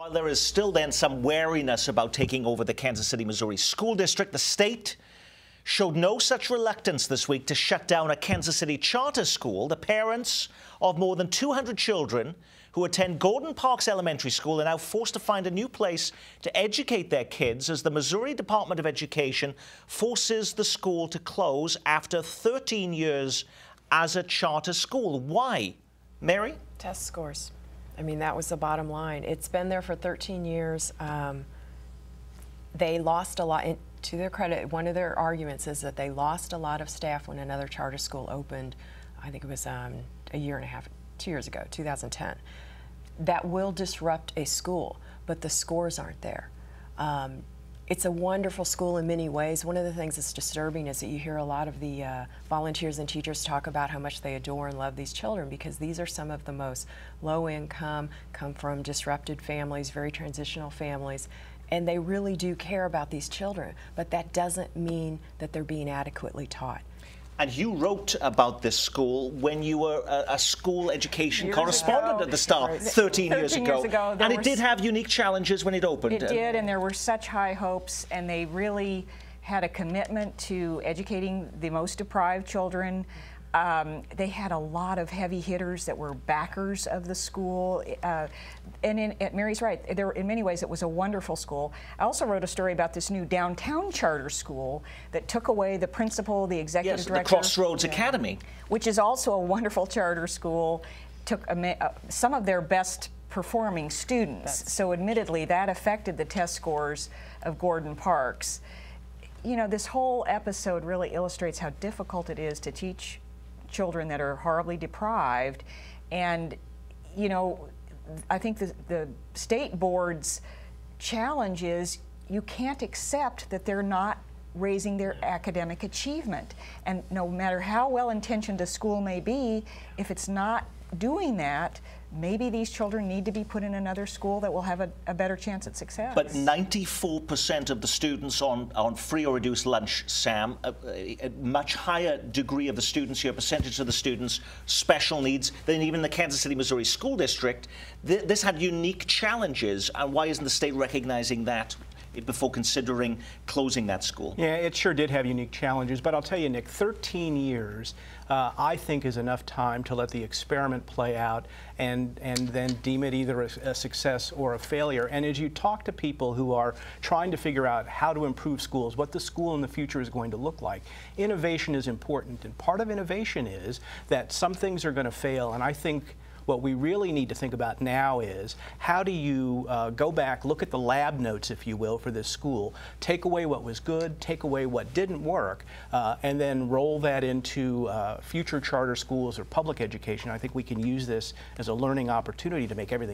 While there is still then some wariness about taking over the Kansas City, Missouri school district, the state showed no such reluctance this week to shut down a Kansas City charter school. The parents of more than 200 children who attend Gordon Parks Elementary School are now forced to find a new place to educate their kids as the Missouri Department of Education forces the school to close after 13 years as a charter school. Why? Mary? Test scores. I mean, that was the bottom line. It's been there for 13 years. They lost a lot. To their credit, one of their arguments is that they lost a lot of staff when another charter school opened. I think it was a year and a half, 2 years ago, 2010. That will disrupt a school, but the scores aren't there. It's a wonderful school in many ways. One of the things that's disturbing is that you hear a lot of the volunteers and teachers talk about how much they adore and love these children, because these are some of the most low income, come from disrupted families, very transitional families, and they really do care about these children, but that doesn't mean that they're being adequately taught. And you wrote about this school when you were a school education correspondent at the start, 13 years ago. And it did have unique challenges when it opened. It did, and there were such high hopes, and they really had a commitment to educating the most deprived children. They had a lot of heavy hitters that were backers of the school. And Mary's right, in many ways it was a wonderful school. I also wrote a story about this new downtown charter school that took away the principal, the executive director. The Crossroads Academy. Which is also a wonderful charter school, took some of their best performing students. So admittedly, that affected the test scores of Gordon Parks. You know, this whole episode really illustrates how difficult it is to teach children that are horribly deprived. And, you know, I think the state board's challenge is you can't accept that they're not raising their academic achievement. And no matter how well-intentioned a school may be, if it's not doing that, maybe these children need to be put in another school that will have a better chance at success. But 94% of the students on free or reduced lunch, Sam, a much higher degree of the students here, percentage of the students, special needs than even the Kansas City, Missouri school district. This had unique challenges, and why isn't the state recognizing that before considering closing that school? Yeah, it sure did have unique challenges, but I'll tell you, Nick, 13 years I think is enough time to let the experiment play out and then deem it either a success or a failure. And as you talk to people who are trying to figure out how to improve schools, what the school in the future is going to look like, innovation is important. And part of innovation is that some things are going to fail, and I think what we really need to think about now is how do you go back, look at the lab notes, if you will, for this school, take away what was good, take away what didn't work, and then roll that into future charter schools or public education. I think we can use this as a learning opportunity to make everything